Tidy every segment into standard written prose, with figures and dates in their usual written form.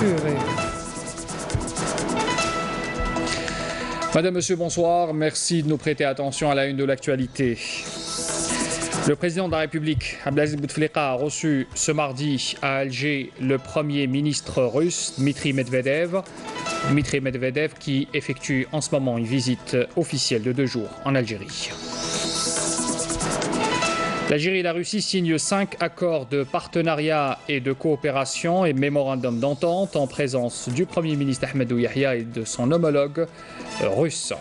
sûr. Madame, Monsieur, bonsoir. Merci de nous prêter attention à la une de l'actualité. Le président de la République, Abdelaziz Bouteflika, a reçu ce mardi à Alger le Premier ministre russe, Dmitri Medvedev. Dmitri Medvedev qui effectue en ce moment une visite officielle de 2 jours en Algérie. L'Algérie et la Russie signent 5 accords de partenariat et de coopération et mémorandum d'entente en présence du Premier ministre Ahmadou Yahya et de son homologue russe.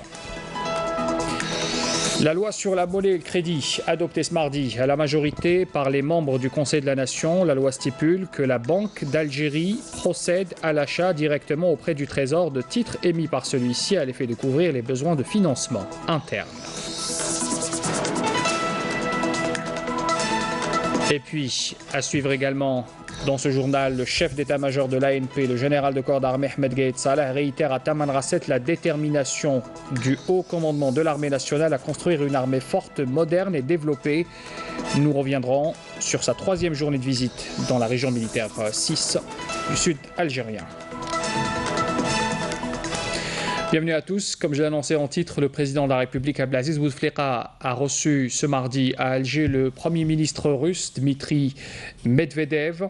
La loi sur la monnaie et le crédit, adoptée ce mardi à la majorité par les membres du Conseil de la Nation, la loi stipule que la Banque d'Algérie procède à l'achat directement auprès du Trésor de titres émis par celui-ci à l'effet de couvrir les besoins de financement interne. Et puis, à suivre également dans ce journal, le chef d'état-major de l'ANP, le général de corps d'armée Ahmed Gaïd Salah, réitère à Tamanrasset la détermination du haut commandement de l'armée nationale à construire une armée forte, moderne et développée. Nous reviendrons sur sa 3e journée de visite dans la région militaire 6 du sud algérien. Bienvenue à tous. Comme je l'ai annoncé en titre, le président de la République, Abdelaziz Bouteflika, a reçu ce mardi à Alger le Premier ministre russe, Dmitri Medvedev,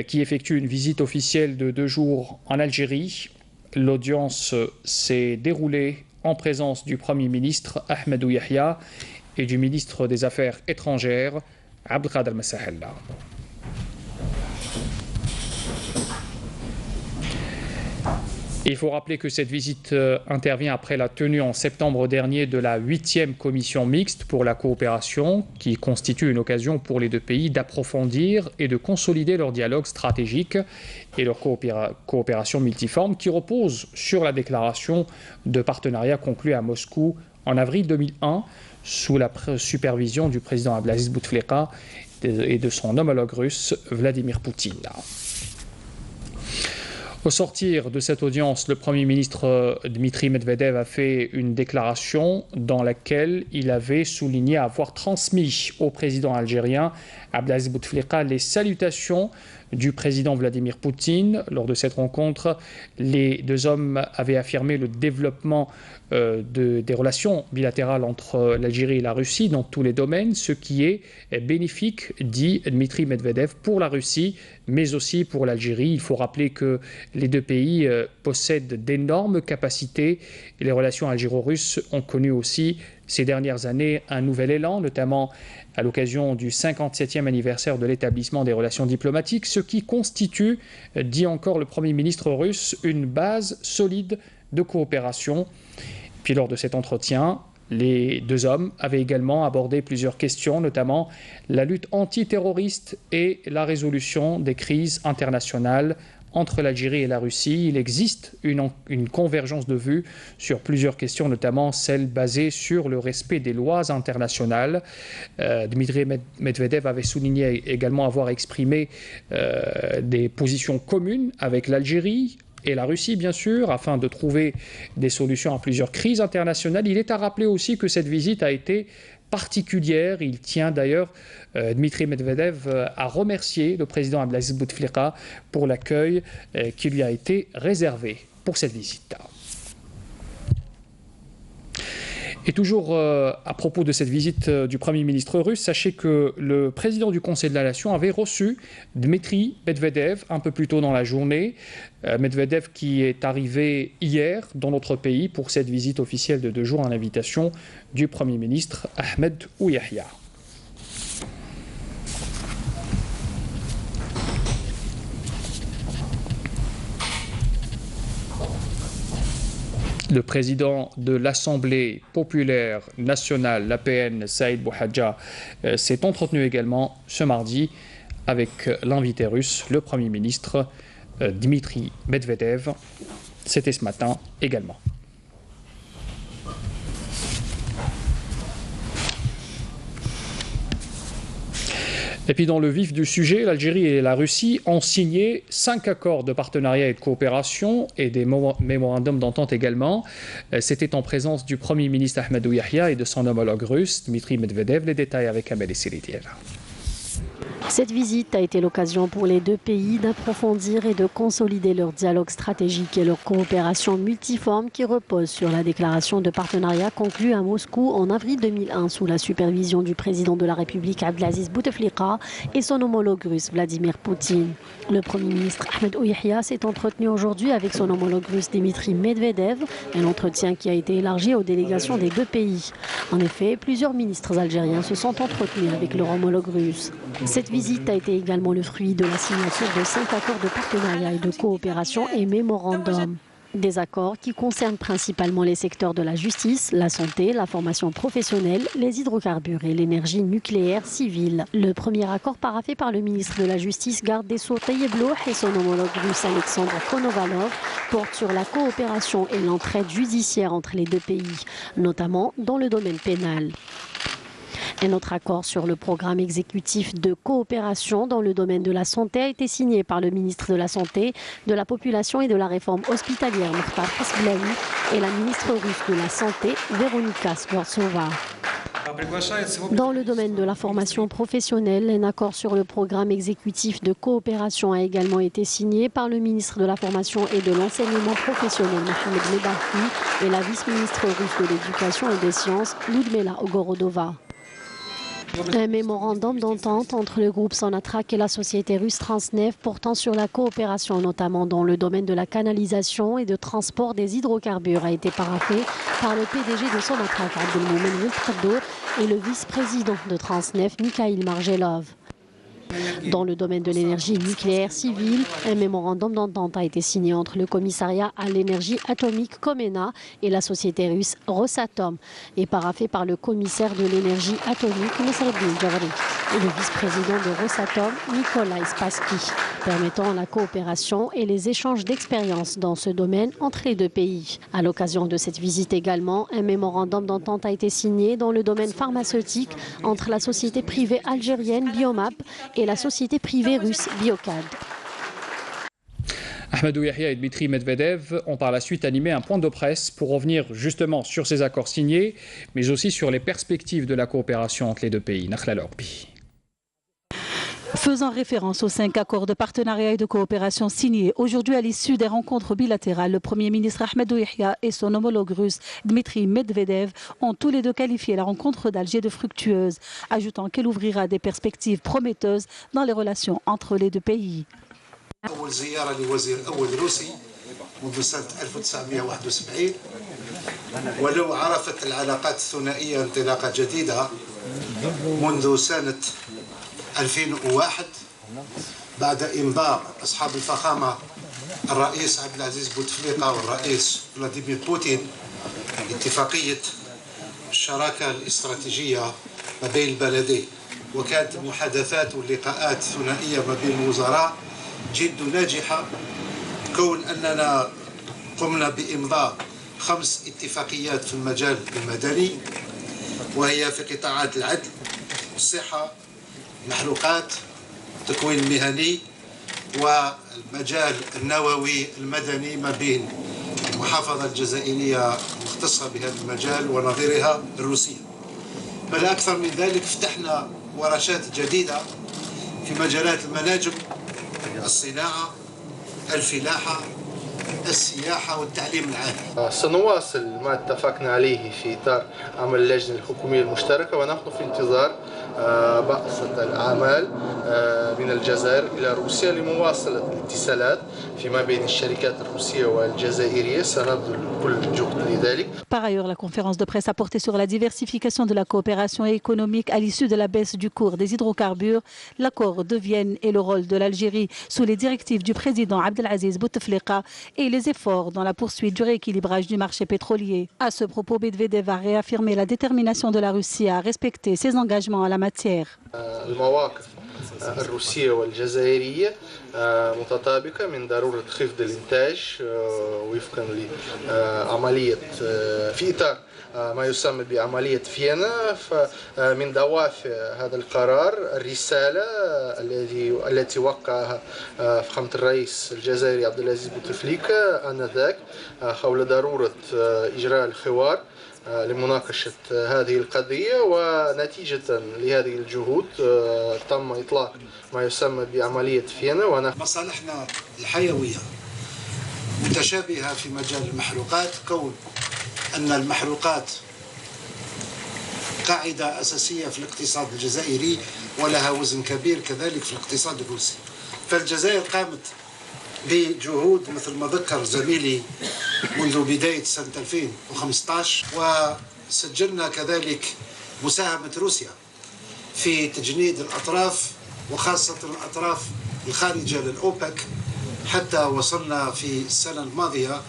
qui effectue une visite officielle de 2 jours en Algérie. L'audience s'est déroulée en présence du Premier ministre, Ahmadou Yahya, et du ministre des Affaires étrangères, Abdelkader Messahella. Il faut rappeler que cette visite intervient après la tenue en septembre dernier de la 8e commission mixte pour la coopération, qui constitue une occasion pour les 2 pays d'approfondir et de consolider leur dialogue stratégique et leur coopération multiforme, qui repose sur la déclaration de partenariat conclue à Moscou en avril 2001 sous la supervision du président Abdelaziz Bouteflika et de son homologue russe Vladimir Poutine. Au sortir de cette audience, le Premier ministre Dmitri Medvedev a fait une déclaration dans laquelle il avait souligné avoir transmis au président algérien Abdelaziz Bouteflika les salutations du président Vladimir Poutine. Lors de cette rencontre, les 2 hommes avaient affirmé le développement des relations bilatérales entre l'Algérie et la Russie dans tous les domaines, ce qui est bénéfique, dit Dmitri Medvedev, pour la Russie, mais aussi pour l'Algérie. Il faut rappeler que les 2 pays possèdent d'énormes capacités et les relations algéro-russes ont connu aussi ces dernières années un nouvel élan, notamment à l'occasion du 57e anniversaire de l'établissement des relations diplomatiques, ce qui constitue, dit encore le Premier ministre russe, une base solide de coopération. Puis lors de cet entretien, les 2 hommes avaient également abordé plusieurs questions, notamment la lutte antiterroriste et la résolution des crises internationales entre l'Algérie et la Russie. Il existe une convergence de vues sur plusieurs questions, notamment celle basée sur le respect des lois internationales. Dmitri Medvedev avait souligné également avoir exprimé des positions communes avec l'Algérie et la Russie, bien sûr, afin de trouver des solutions à plusieurs crises internationales. Il est à rappeler aussi que cette visite a été particulière. Il tient d'ailleurs, Dmitri Medvedev, à remercier le président Abdelaziz Bouteflika pour l'accueil qui lui a été réservé pour cette visite. Et toujours à propos de cette visite du Premier ministre russe, sachez que le président du Conseil de la Nation avait reçu Dmitri Medvedev un peu plus tôt dans la journée. Medvedev qui est arrivé hier dans notre pays pour cette visite officielle de 2 jours à l'invitation du Premier ministre Ahmadou Yahya. Le président de l'Assemblée populaire nationale, l'APN, Saïd Bouhadja, s'est entretenu également ce mardi avec l'invité russe, le Premier ministre Dmitri Medvedev. C'était ce matin également. Et puis dans le vif du sujet, l'Algérie et la Russie ont signé 5 accords de partenariat et de coopération et des mémorandums d'entente également. C'était en présence du Premier ministre Ahmadou Yahya et de son homologue russe, Dmitri Medvedev. Les détails avec Amel Esselidiel. Cette visite a été l'occasion pour les deux pays d'approfondir et de consolider leur dialogue stratégique et leur coopération multiforme qui repose sur la déclaration de partenariat conclue à Moscou en avril 2001 sous la supervision du président de la République Abdelaziz Bouteflika et son homologue russe Vladimir Poutine. Le Premier ministre Ahmed Ouyahia s'est entretenu aujourd'hui avec son homologue russe Dmitry Medvedev, un entretien qui a été élargi aux délégations des deux pays. En effet, plusieurs ministres algériens se sont entretenus avec leur homologue russe. Cette visite a été également le fruit de la signature de 5 accords de partenariat et de coopération et mémorandums. Des accords qui concernent principalement les secteurs de la justice, la santé, la formation professionnelle, les hydrocarbures et l'énergie nucléaire civile. Le premier accord paraphé par le ministre de la Justice, garde des Sceaux Tayyip Loh et son homologue russe Alexandre Konovalov porte sur la coopération et l'entraide judiciaire entre les deux pays, notamment dans le domaine pénal. Un autre accord sur le programme exécutif de coopération dans le domaine de la santé a été signé par le ministre de la Santé, de la Population et de la Réforme hospitalière, Mukhtar Hasblaoui, et la ministre russe de la Santé, Veronika Skvortsova. Dans le domaine de la formation professionnelle, un accord sur le programme exécutif de coopération a également été signé par le ministre de la Formation et de l'Enseignement professionnel, Mohamed Lebahi, et la vice-ministre russe de l'Éducation et des Sciences, Ludmila Ogorodova. Un mémorandum d'entente entre le groupe Sonatrach et la société russe Transneft portant sur la coopération, notamment dans le domaine de la canalisation et de transport des hydrocarbures, a été paraphé par le PDG de Sonatrach, Abdelmoumen Wilfredo, et le vice-président de Transneft, Mikhail Margelov. Dans le domaine de l'énergie nucléaire civile, un mémorandum d'entente a été signé entre le commissariat à l'énergie atomique Komena et la société russe Rosatom et paraphé par le commissaire de l'énergie atomique Nasreddin Javri et le vice-président de Rosatom Nikolai Spassky, permettant la coopération et les échanges d'expériences dans ce domaine entre les deux pays. À l'occasion de cette visite également, un mémorandum d'entente a été signé dans le domaine pharmaceutique entre la société privée algérienne Biomap et la société privée russe Biocad. Ahmed Ouyahia et Dmitry Medvedev ont par la suite animé un point de presse pour revenir justement sur ces accords signés, mais aussi sur les perspectives de la coopération entre les deux pays. Nakhla Lorbi. Faisant référence aux 5 accords de partenariat et de coopération signés aujourd'hui à l'issue des rencontres bilatérales, le Premier ministre Ahmed Ouyahia et son homologue russe Dmitry Medvedev ont tous les deux qualifié la rencontre d'Alger de fructueuse, ajoutant qu'elle ouvrira des perspectives prometteuses dans les relations entre les deux pays. منذ سنة 1971 ولو عرفت العلاقات الثنائية انطلاقة جديدة منذ سنة 2001 بعد إمضاء أصحاب الفخامة الرئيس عبد العزيز بوتفليقا والرئيس فلاديمير بوتين اتفاقية الشراكة الاستراتيجية ما بين البلدين، وكانت المحادثات واللقاءات الثنائية ما بين الوزراء جد ناجحة، كون أننا قمنا بإمضاء 5 اتفاقيات في المجال المدني، وهي في قطاعات العدل، الصحة، المحروقات، التكوين المهني، والمجال النووي المدني ما بين المحافظة الجزائرية المختصة بهذا المجال ونظيرها الروسية. بل أكثر من ذلك فتحنا ورشات جديدة في مجالات المناجم، الصناعة، الفلاحة، السياحة والتعليم العالي. سنواصل ما اتفقنا عليه في إطار عمل اللجنة الحكومية المشتركة، ونحن في انتظار بعثة الأعمال من الجزائر إلى روسيا لمواصلة الاتصالات فيما بين الشركات الروسية والجزائرية. سنبذل كل الجهد لذلك. Par ailleurs, la conférence de presse a porté sur la diversification de la coopération économique à l'issue de la baisse du cours des hydrocarbures, l'accord de Vienne et le rôle de l'Algérie sous les directives du président Abdelaziz Bouteflika et les efforts dans la poursuite du rééquilibrage du marché pétrolier. À ce propos, Medvedev a réaffirmé la détermination de la Russie à respecter ses engagements en la matière. المواقف الروسية والجزائرية متطابقة من ضرورة خفض الإنتاج وفقا لعملية في إطار ما يسمى بعملية فيينا. فمن دوافع هذا القرار الرسالة التي وقعها فخامة الرئيس الجزائري عبد العزيز بوتفليكا آنذاك حول ضرورة إجراء الحوار لمناقشة هذه القضية، ونتيجة لهذه الجهود تم إطلاق ما يسمى بعملية فيينا. مصالحنا الحيوية متشابهة في مجال المحروقات، كون أن المحروقات قاعدة أساسية في الاقتصاد الجزائري ولها وزن كبير كذلك في الاقتصاد الروسي. فالجزائر قامت بجهود مثل ما ذكر زميلي منذ بداية سنة 2015، وسجلنا كذلك مساهمة روسيا في تجنيد الأطراف وخاصة الأطراف الخارجة للأوبك، حتى وصلنا في السنة الماضية.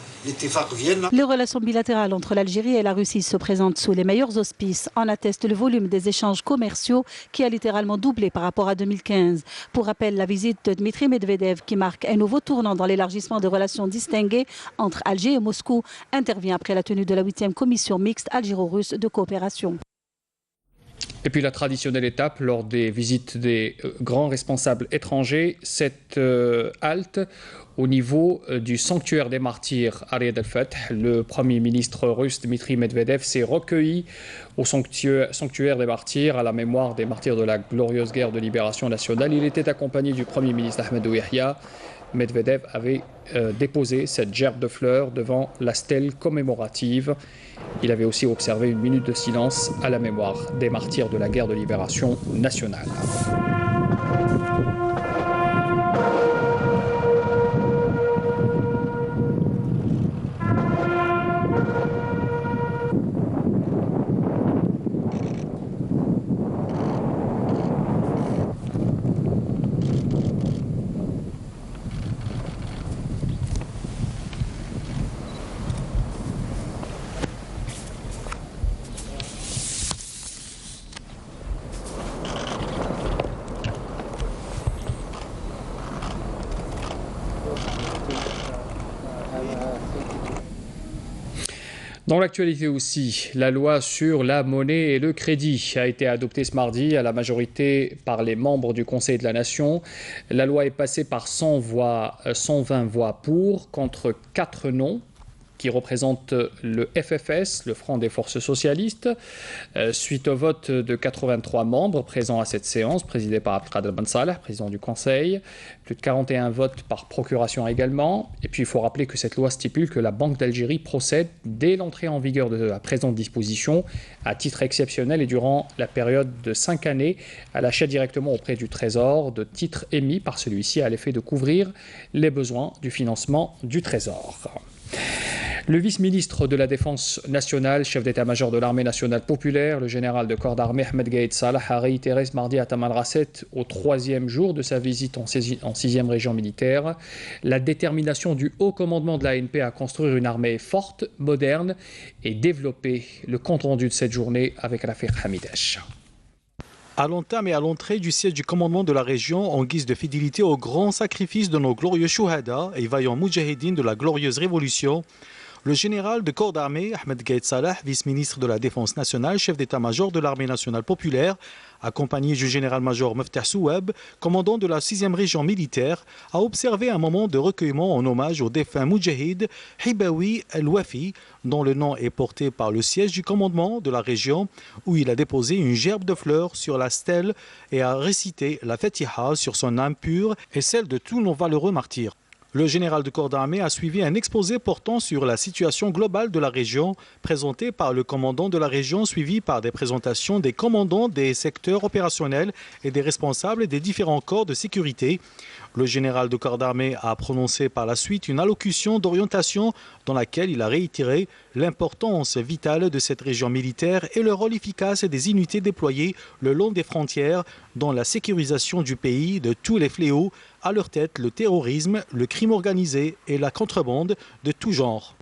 Les relations bilatérales entre l'Algérie et la Russie se présentent sous les meilleurs auspices. En atteste le volume des échanges commerciaux qui a littéralement doublé par rapport à 2015. Pour rappel, la visite de Dmitri Medvedev, qui marque un nouveau tournant dans l'élargissement des relations distinguées entre Alger et Moscou, intervient après la tenue de la 8e commission mixte algéro-russe de coopération. Et puis la traditionnelle étape lors des visites des grands responsables étrangers, cette halte au niveau du sanctuaire des martyrs à Riad el-Fath. Le premier ministre russe Dmitri Medvedev s'est recueilli au sanctuaire des martyrs à la mémoire des martyrs de la glorieuse guerre de libération nationale. Il était accompagné du premier ministre Ahmadou Yahya. Medvedev avait déposé cette gerbe de fleurs devant la stèle commémorative. Il avait aussi observé une minute de silence à la mémoire des martyrs de la guerre de libération nationale. Dans l'actualité aussi, la loi sur la monnaie et le crédit a été adoptée ce mardi à la majorité par les membres du Conseil de la Nation. La loi est passée par 120 voix pour, contre 4 non, qui représente le FFS, le Front des Forces Socialistes, suite au vote de 83 membres présents à cette séance, présidée par Abdelkader Ben Salah, président du Conseil, plus de 41 votes par procuration également. Et puis il faut rappeler que cette loi stipule que la Banque d'Algérie procède, dès l'entrée en vigueur de la présente disposition, à titre exceptionnel et durant la période de 5 années, à l'achat directement auprès du Trésor de titres émis par celui-ci à l'effet de couvrir les besoins du financement du Trésor. Le vice-ministre de la Défense nationale, chef d'état-major de l'armée nationale populaire, le général de corps d'armée Ahmed Gaïd Salah a réitéré ce mardi à Tamanrasset, au 3e jour de sa visite en 6e région militaire, la détermination du haut commandement de l'ANP à construire une armée forte, moderne et développée. Le compte-rendu de cette journée avec Rafiq Hamidesh. À l'entame et à l'entrée du siège du commandement de la région, en guise de fidélité au grand sacrifice de nos glorieux Chouhada et vaillants Moudjahidines de la glorieuse révolution, le général de corps d'armée, Ahmed Gaïd Salah, vice-ministre de la Défense nationale, chef d'état-major de l'armée nationale populaire, accompagné du général-major Meftah Souab, commandant de la 6e région militaire, a observé un moment de recueillement en hommage au défunt Moudjahid Hibawi El-Wafi, dont le nom est porté par le siège du commandement de la région, où il a déposé une gerbe de fleurs sur la stèle et a récité la Fatiha sur son âme pure et celle de tous nos valeureux martyrs. Le général de corps d'armée a suivi un exposé portant sur la situation globale de la région, présenté par le commandant de la région, suivi par des présentations des commandants des secteurs opérationnels et des responsables des différents corps de sécurité. Le général de corps d'armée a prononcé par la suite une allocution d'orientation dans laquelle il a réitéré l'importance vitale de cette région militaire et le rôle efficace des unités déployées le long des frontières dans la sécurisation du pays de tous les fléaux, à leur tête le terrorisme, le crime organisé et la contrebande de tout genre.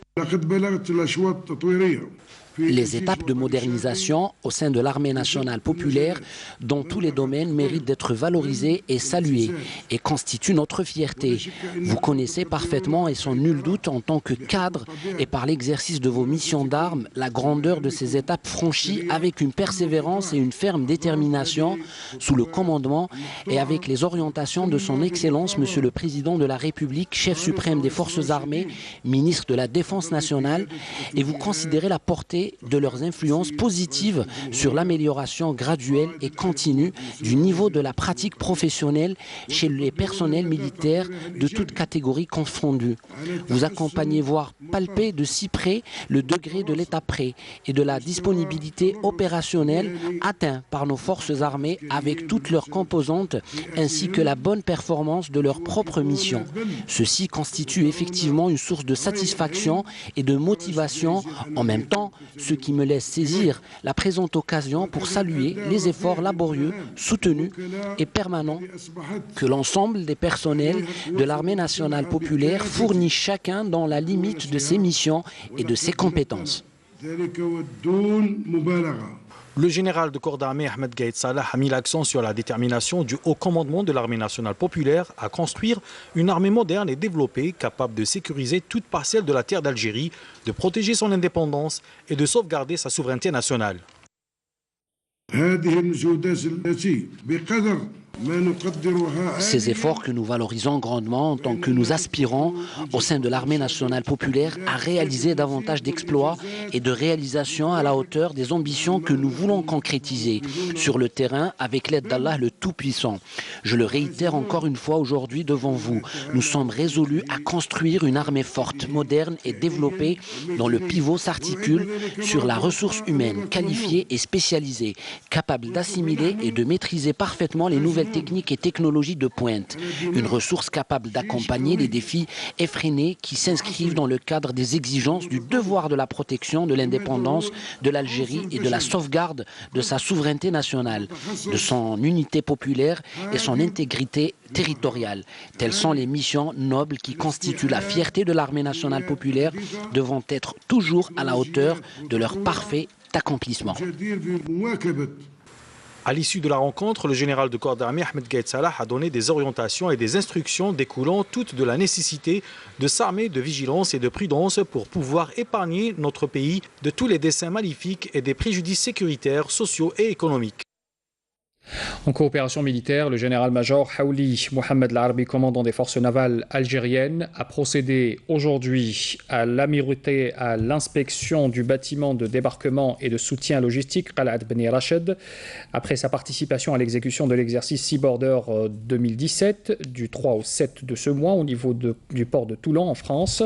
Les étapes de modernisation au sein de l'armée nationale populaire dans tous les domaines méritent d'être valorisées et saluées et constituent notre fierté. Vous connaissez parfaitement et sans nul doute en tant que cadre et par l'exercice de vos missions d'armes la grandeur de ces étapes franchies avec une persévérance et une ferme détermination sous le commandement et avec les orientations de son Excellence Monsieur le Président de la République, chef suprême des forces armées, ministre de la Défense nationale, et vous considérez la portée et de leurs influences positives sur l'amélioration graduelle et continue du niveau de la pratique professionnelle chez les personnels militaires de toutes catégories confondues. Vous accompagnez, voire palpez de si près le degré de l'état prêt et de la disponibilité opérationnelle atteint par nos forces armées avec toutes leurs composantes ainsi que la bonne performance de leurs propres missions. Ceci constitue effectivement une source de satisfaction et de motivation en même temps, ce qui me laisse saisir la présente occasion pour saluer les efforts laborieux, soutenus et permanents que l'ensemble des personnels de l'armée nationale populaire fournit chacun dans la limite de ses missions et de ses compétences. Le général de corps d'armée Ahmed Gaïd Salah a mis l'accent sur la détermination du haut commandement de l'armée nationale populaire à construire une armée moderne et développée capable de sécuriser toute parcelle de la terre d'Algérie, de protéger son indépendance et de sauvegarder sa souveraineté nationale. Ces efforts que nous valorisons grandement en tant que nous aspirons au sein de l'armée nationale populaire à réaliser davantage d'exploits et de réalisations à la hauteur des ambitions que nous voulons concrétiser sur le terrain avec l'aide d'Allah le Tout-Puissant. Je le réitère encore une fois aujourd'hui devant vous. Nous sommes résolus à construire une armée forte, moderne et développée dont le pivot s'articule sur la ressource humaine qualifiée et spécialisée, capable d'assimiler et de maîtriser parfaitement les nouvelles techniques et technologies de pointe. Une ressource capable d'accompagner les défis effrénés qui s'inscrivent dans le cadre des exigences du devoir de la protection de l'indépendance de l'Algérie et de la sauvegarde de sa souveraineté nationale, de son unité populaire et son intégrité territoriale. Telles sont les missions nobles qui constituent la fierté de l'armée nationale populaire, devant être toujours à la hauteur de leur parfait accomplissement. À l'issue de la rencontre, le général de corps d'armée Ahmed Gaïd Salah a donné des orientations et des instructions découlant toutes de la nécessité de s'armer de vigilance et de prudence pour pouvoir épargner notre pays de tous les desseins maléfiques et des préjudices sécuritaires, sociaux et économiques. En coopération militaire, le général-major Haouli Mohamed Larbi, commandant des forces navales algériennes, a procédé aujourd'hui à l'amirauté à l'inspection du bâtiment de débarquement et de soutien logistique Qal'at Beni Rached après sa participation à l'exécution de l'exercice Sea Border 2017 du 3 au 7 de ce mois au niveau du port de Toulon en France.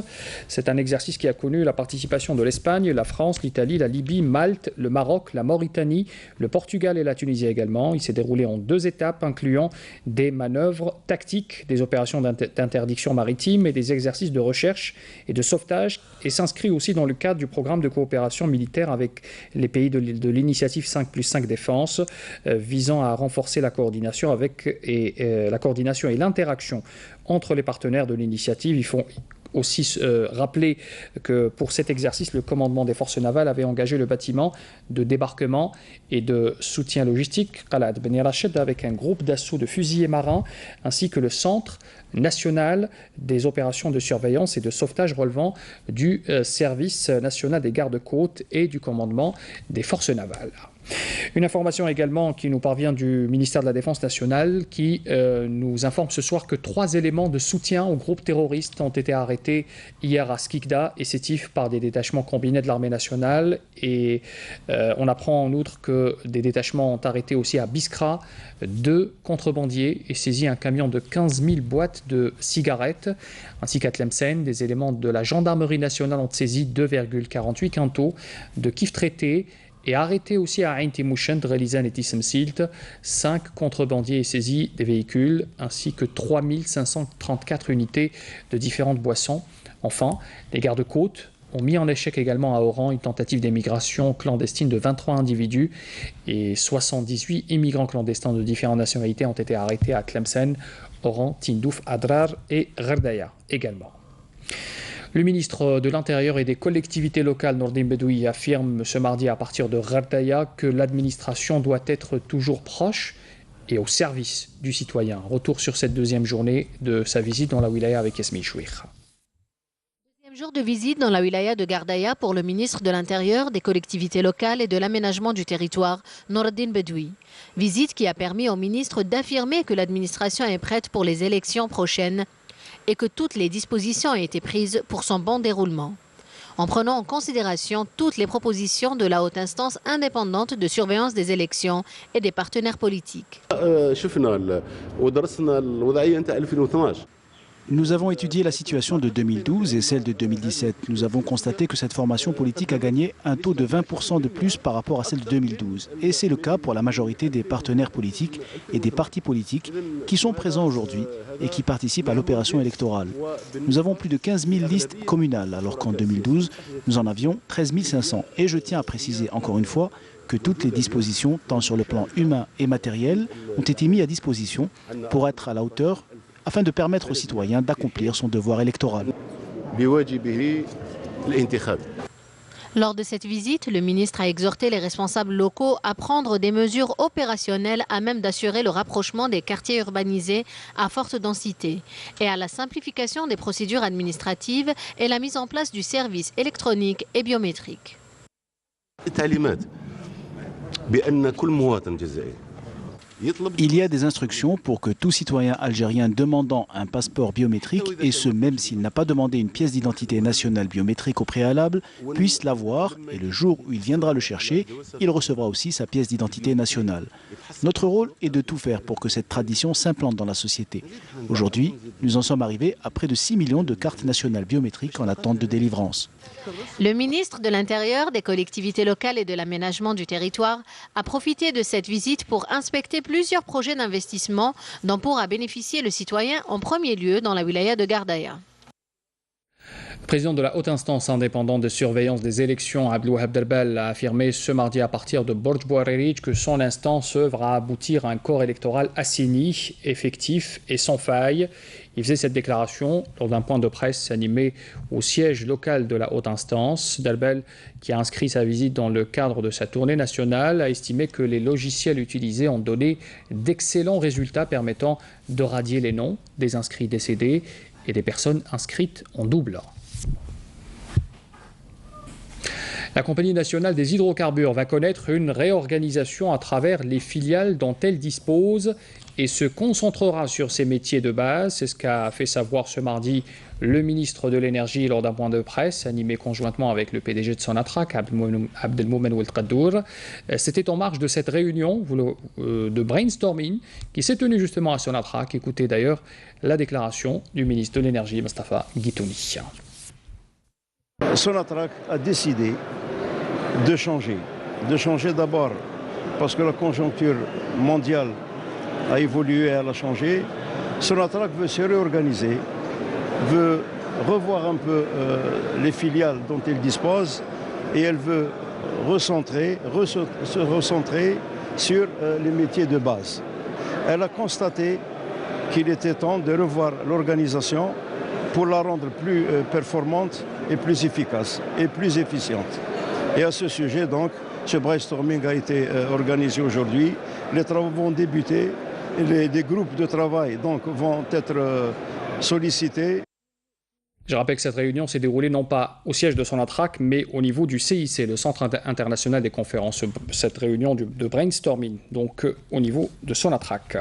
C'est un exercice qui a connu la participation de l'Espagne, la France, l'Italie, la Libye, Malte, le Maroc, la Mauritanie, le Portugal et la Tunisie également. Il s'est déroulé en 2 étapes incluant des manœuvres tactiques, des opérations d'interdiction maritime et des exercices de recherche et de sauvetage et s'inscrit aussi dans le cadre du programme de coopération militaire avec les pays de l'initiative 5+5 défense visant à renforcer la coordination et l'interaction entre les partenaires de l'initiative. Il faut aussi rappeler que pour cet exercice, le commandement des forces navales avait engagé le bâtiment de débarquement et de soutien logistique Qal'at Beni Rached avec un groupe d'assaut de fusiliers marins ainsi que le centre national des opérations de surveillance et de sauvetage relevant du service national des gardes-côtes et du commandement des forces navales. Une information également qui nous parvient du ministère de la Défense nationale qui nous informe ce soir que 3 éléments de soutien au groupe terroriste ont été arrêtés hier à Skikda et Sétif par des détachements combinés de l'armée nationale. Et on apprend en outre que des détachements ont arrêté aussi à Biskra 2 contrebandiers et saisi un camion de 15 000 boîtes de cigarettes, ainsi qu'à Tlemcen. Des éléments de la gendarmerie nationale ont saisi 2,48 quintaux de kif traité et arrêté aussi à Ain Timouchen, Drelizan et Tissemsilt. 5 contrebandiers et saisis des véhicules, ainsi que 3534 unités de différentes boissons. Enfin, les gardes-côtes ont mis en échec également à Oran une tentative d'émigration clandestine de 23 individus et 78 immigrants clandestins de différentes nationalités ont été arrêtés à Tlemcen, Oran, Tindouf, Adrar et Gherdaya également. Le ministre de l'Intérieur et des collectivités locales, Nordin Bedoui, affirme ce mardi à partir de Gherdaya que l'administration doit être toujours proche et au service du citoyen. Retour sur cette 2e journée de sa visite dans la wilaya avec Yasmine Chouir. Jour de visite dans la wilaya de Gherdaya pour le ministre de l'Intérieur, des collectivités locales et de l'aménagement du territoire, Nordin Bedoui. Visite qui a permis au ministre d'affirmer que l'administration est prête pour les élections prochaines et que toutes les dispositions ont été prises pour son bon déroulement. en prenant en considération toutes les propositions de la haute instance indépendante de surveillance des élections et des partenaires politiques. Nous avons étudié la situation de 2012 et celle de 2017. Nous avons constaté que cette formation politique a gagné un taux de 20% de plus par rapport à celle de 2012. Et c'est le cas pour la majorité des partenaires politiques et des partis politiques qui sont présents aujourd'hui et qui participent à l'opération électorale. Nous avons plus de 15 000 listes communales, alors qu'en 2012, nous en avions 13 500. Et je tiens à préciser encore une fois que toutes les dispositions, tant sur le plan humain et matériel, ont été mises à disposition pour être à la hauteur afin de permettre aux citoyens d'accomplir son devoir électoral. Lors de cette visite, le ministre a exhorté les responsables locaux à prendre des mesures opérationnelles à même d'assurer le rapprochement des quartiers urbanisés à forte densité et à la simplification des procédures administratives et la mise en place du service électronique et biométrique. Il y a des instructions pour que tout citoyen algérien demandant un passeport biométrique, et ce même s'il n'a pas demandé une pièce d'identité nationale biométrique au préalable, puisse l'avoir et le jour où il viendra le chercher, il recevra aussi sa pièce d'identité nationale. Notre rôle est de tout faire pour que cette tradition s'implante dans la société. Aujourd'hui, nous en sommes arrivés à près de 6 millions de cartes nationales biométriques en attente de délivrance. Le ministre de l'Intérieur, des collectivités locales et de l'aménagement du territoire a profité de cette visite pour inspecter plusieurs projets d'investissement dont pourra bénéficier le citoyen en premier lieu dans la wilaya de Gardaya. Le président de la haute instance indépendante de surveillance des élections, Abdelouahab Derbel, a affirmé ce mardi à partir de Borj Bouarerij que son instance œuvre à aboutir à un corps électoral assaini, effectif et sans faille. Il faisait cette déclaration lors d'un point de presse animé au siège local de la haute instance. Derbel, qui a inscrit sa visite dans le cadre de sa tournée nationale, a estimé que les logiciels utilisés ont donné d'excellents résultats permettant de radier les noms des inscrits décédés et des personnes inscrites en double. La Compagnie nationale des hydrocarbures va connaître une réorganisation à travers les filiales dont elle dispose et se concentrera sur ses métiers de base. C'est ce qu'a fait savoir ce mardi le ministre de l'Énergie lors d'un point de presse animé conjointement avec le PDG de Sonatrach, Abdelmoumen Ouelkhadour. C'était en marge de cette réunion de brainstorming qui s'est tenue justement à Sonatrach. Écoutez d'ailleurs la déclaration du ministre de l'Énergie, Mostafa Guitouni. Sonatrach a décidé de changer d'abord parce que la conjoncture mondiale a évolué, elle a changé. Sonatrach veut se réorganiser, veut revoir un peu les filiales dont elle dispose et elle veut se recentrer sur les métiers de base. Elle a constaté qu'il était temps de revoir l'organisation pour la rendre plus performante et plus efficace et plus efficiente. Et à ce sujet, donc, ce brainstorming a été organisé aujourd'hui. Les travaux vont débuter. Des groupes de travail donc, vont être sollicités. Je rappelle que cette réunion s'est déroulée non pas au siège de Sonatrach, mais au niveau du CIC, le Centre international des conférences. Cette réunion de brainstorming, donc au niveau de Sonatrach.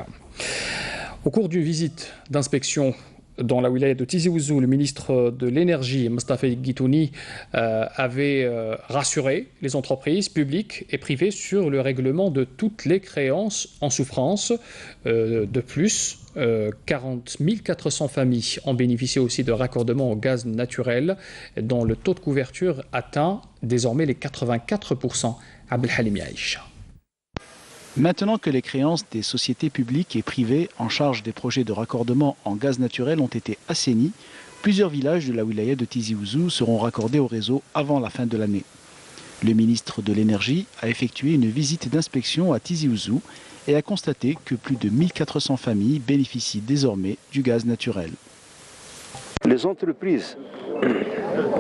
Au cours d'une visite d'inspection dans la wilaya de Tizi Ouzou, le ministre de l'Énergie, Mostafa Guitouni, avait rassuré les entreprises publiques et privées sur le règlement de toutes les créances en souffrance. De plus, 40 400 familles ont bénéficié aussi de raccordements au gaz naturel, dont le taux de couverture atteint désormais les 84%. Abdelhalim Yaïch. Maintenant que les créances des sociétés publiques et privées en charge des projets de raccordement en gaz naturel ont été assainies, plusieurs villages de la wilaya de Tizi Ouzou seront raccordés au réseau avant la fin de l'année. Le ministre de l'Énergie a effectué une visite d'inspection à Tizi Ouzou et a constaté que plus de 1400 familles bénéficient désormais du gaz naturel. Les entreprises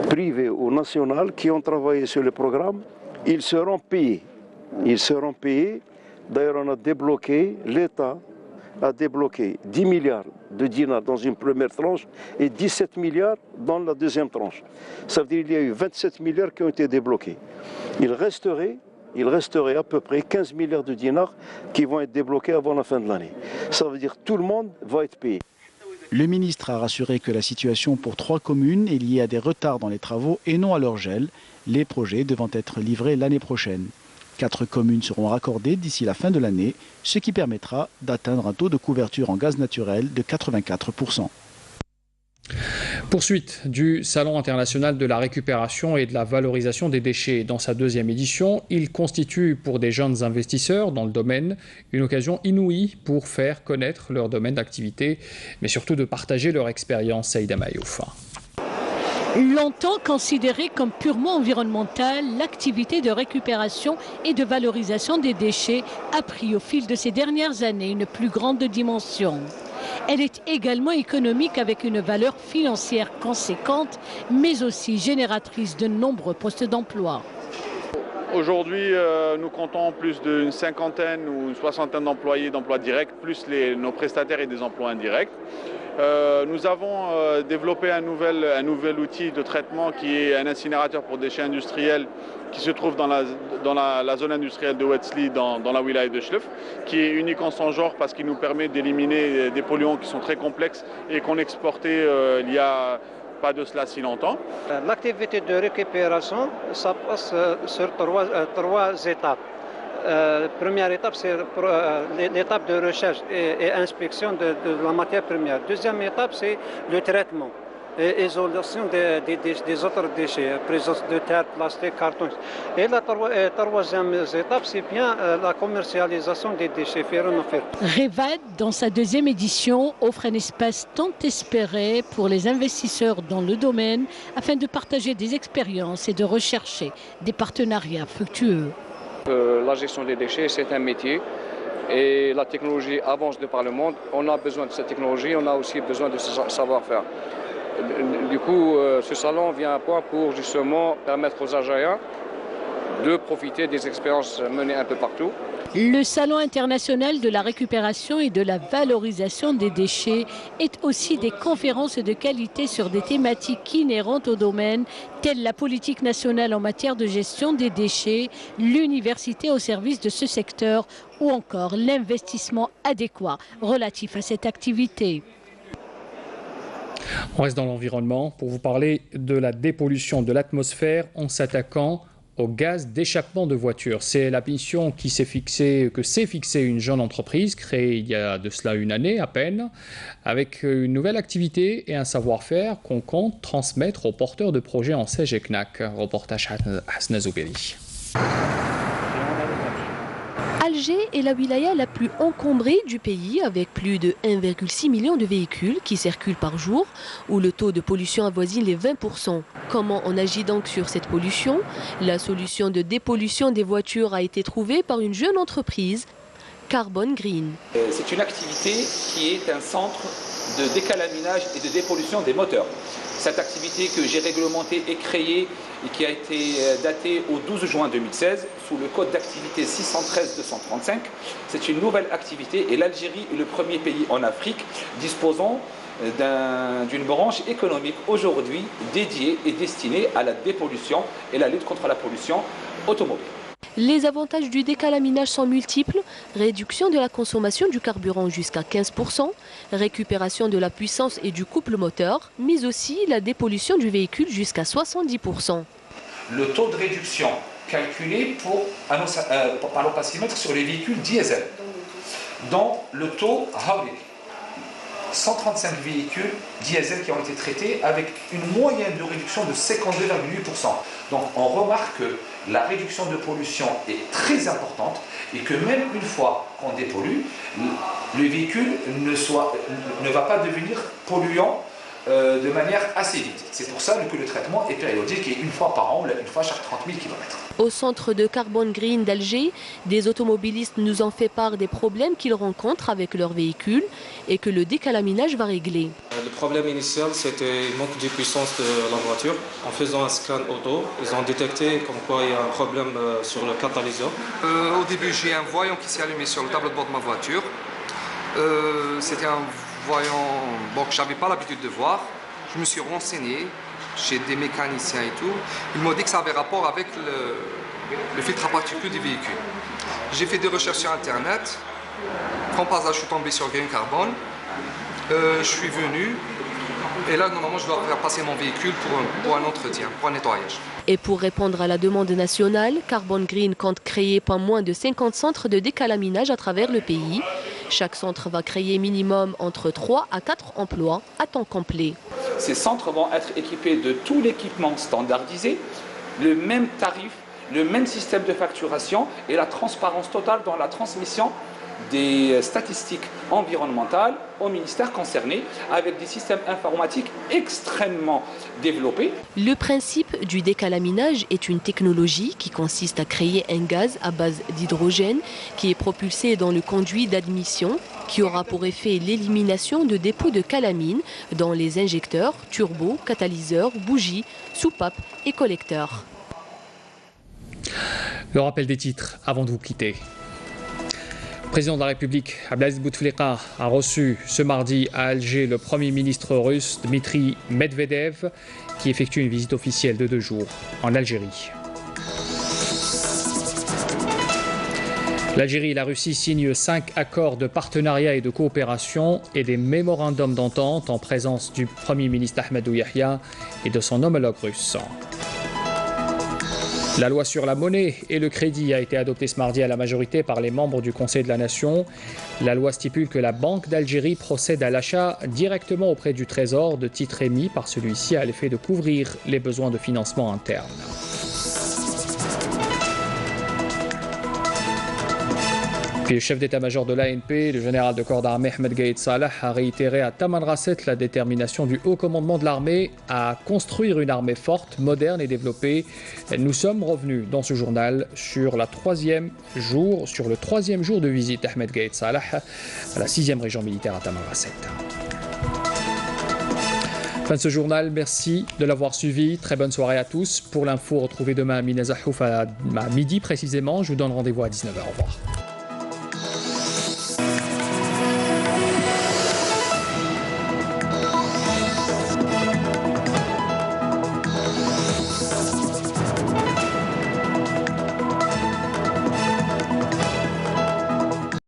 privées ou nationales qui ont travaillé sur le programme, ils seront payés. D'ailleurs, on a débloqué, l'État a débloqué 10 milliards de dinars dans une première tranche et 17 milliards dans la deuxième tranche. Ça veut dire qu'il y a eu 27 milliards qui ont été débloqués. Il resterait à peu près 15 milliards de dinars qui vont être débloqués avant la fin de l'année. Ça veut dire que tout le monde va être payé. Le ministre a rassuré que la situation pour 3 communes est liée à des retards dans les travaux et non à leur gel, les projets devant être livrés l'année prochaine. 4 communes seront raccordées d'ici la fin de l'année, ce qui permettra d'atteindre un taux de couverture en gaz naturel de 84%. Poursuite du Salon international de la récupération et de la valorisation des déchets. Dans sa 2e édition, il constitue pour des jeunes investisseurs dans le domaine une occasion inouïe pour faire connaître leur domaine d'activité, mais surtout de partager leur expérience. Saïda Mayouf. Longtemps considérée comme purement environnementale, l'activité de récupération et de valorisation des déchets a pris au fil de ces dernières années une plus grande dimension. Elle est également économique avec une valeur financière conséquente, mais aussi génératrice de nombreux postes d'emploi. Aujourd'hui, nous comptons plus d'une 50aine ou une 60aine d'employés d'emplois directs, plus nos prestataires et des emplois indirects. Nous avons développé un nouvel outil de traitement qui est un incinérateur pour déchets industriels qui se trouve dans la zone industrielle de Wetzli, dans la wilaya de Chlef, qui est unique en son genre parce qu'il nous permet d'éliminer des polluants qui sont très complexes et qu'on exportait il y a pas de cela si longtemps. L'activité de récupération, ça passe sur trois étapes. Première étape, c'est l'étape de recherche et inspection de la matière première. Deuxième étape, c'est le traitement et isolation des autres déchets, présence de terre, plastique, carton. Et la troisième étape, c'est bien la commercialisation des déchets ferronifères. Revad, dans sa 2e édition, offre un espace tant espéré pour les investisseurs dans le domaine afin de partager des expériences et de rechercher des partenariats fructueux. La gestion des déchets, c'est un métier et la technologie avance de par le monde. On a besoin de cette technologie, on a aussi besoin de ce savoir-faire. Du coup, ce salon vient à point pour justement permettre aux Algériens de profiter des expériences menées un peu partout. Le Salon international de la récupération et de la valorisation des déchets est aussi des conférences de qualité sur des thématiques inhérentes au domaine, telles la politique nationale en matière de gestion des déchets, l'université au service de ce secteur ou encore l'investissement adéquat relatif à cette activité. On reste dans l'environnement pour vous parler de la dépollution de l'atmosphère en s'attaquant au gaz d'échappement de voitures. C'est la mission que s'est fixée une jeune entreprise créée il y a de cela une année à peine, avec une nouvelle activité et un savoir-faire qu'on compte transmettre aux porteurs de projets en Sejeknak. Reportage Hasna Zouberi. Alger est la wilaya la plus encombrée du pays avec plus de 1,6 million de véhicules qui circulent par jour où le taux de pollution avoisine les 20%. Comment on agit donc sur cette pollution? La solution de dépollution des voitures a été trouvée par une jeune entreprise, Carbon Green. C'est une activité qui est un centre de décalaminage et de dépollution des moteurs. Cette activité que j'ai réglementée et créée et qui a été datée au 12 juin 2016 sous le code d'activité 613-235, c'est une nouvelle activité et l'Algérie est le premier pays en Afrique disposant d'une branche économique aujourd'hui dédiée et destinée à la dépollution et la lutte contre la pollution automobile. Les avantages du décalaminage sont multiples, réduction de la consommation du carburant jusqu'à 15%, récupération de la puissance et du couple moteur, mais aussi la dépollution du véhicule jusqu'à 70%. Le taux de réduction calculé par l'opacimètre sur les véhicules diesel, dont le taux Hawley. 135 véhicules diesel qui ont été traités avec une moyenne de réduction de 52,8%. Donc on remarque que la réduction de pollution est très importante et que même une fois qu'on dépollue, le véhicule ne va pas devenir polluant de manière assez vite. C'est pour ça que le traitement est périodique et une fois par an, une fois chaque 30 000 km. Au centre de Carbon Green d'Alger, des automobilistes nous ont fait part des problèmes qu'ils rencontrent avec leurs véhicules et que le décalaminage va régler. Le problème initial, c'était le manque de puissance de la voiture. En faisant un scan auto, ils ont détecté comme quoi il y a un problème sur le catalyseur. Au début, j'ai un voyant qui s'est allumé sur le tableau de bord de ma voiture. C'était un voyant que je n'avais pas l'habitude de voir. Je me suis renseigné chez des mécaniciens et tout. Ils m'ont dit que ça avait rapport avec le filtre à particules du véhicule. J'ai fait des recherches sur Internet. Comme par hasard, je suis tombé sur Green Carbon. Je suis venu et là, normalement, je dois faire passer mon véhicule pour un entretien, pour un nettoyage. Et pour répondre à la demande nationale, Carbon Green compte créer pas moins de 50 centres de décalaminage à travers le pays. Chaque centre va créer minimum entre 3 à 4 emplois à temps complet. Ces centres vont être équipés de tout l'équipement standardisé, le même tarif, le même système de facturation et la transparence totale dans la transmission des statistiques environnementales au ministère concerné avec des systèmes informatiques extrêmement développés. Le principe du décalaminage est une technologie qui consiste à créer un gaz à base d'hydrogène qui est propulsé dans le conduit d'admission qui aura pour effet l'élimination de dépôts de calamine dans les injecteurs, turbos, catalyseurs, bougies, soupapes et collecteurs. Le rappel des titres avant de vous quitter. Le président de la République, Abdelaziz Bouteflika, a reçu ce mardi à Alger le Premier ministre russe Dmitri Medvedev, qui effectue une visite officielle de 2 jours en Algérie. L'Algérie et la Russie signent 5 accords de partenariat et de coopération et des mémorandums d'entente en présence du Premier ministre Ahmadou Yahya et de son homologue russe. La loi sur la monnaie et le crédit a été adoptée ce mardi à la majorité par les membres du Conseil de la Nation. La loi stipule que la Banque d'Algérie procède à l'achat directement auprès du Trésor de titres émis par celui-ci à l'effet de couvrir les besoins de financement interne. Puis le chef d'état-major de l'ANP, le général de corps d'armée Ahmed Gaïd Salah, a réitéré à Tamanrasset la détermination du haut commandement de l'armée à construire une armée forte, moderne et développée. Nous sommes revenus dans ce journal sur le 3e jour de visite d'Ahmed Gaïd Salah à la 6e région militaire à Tamanrasset. Fin de ce journal, merci de l'avoir suivi. Très bonne soirée à tous. Pour l'info, retrouvez demain Amina Zahouf à midi précisément. Je vous donne rendez-vous à 19h. Au revoir.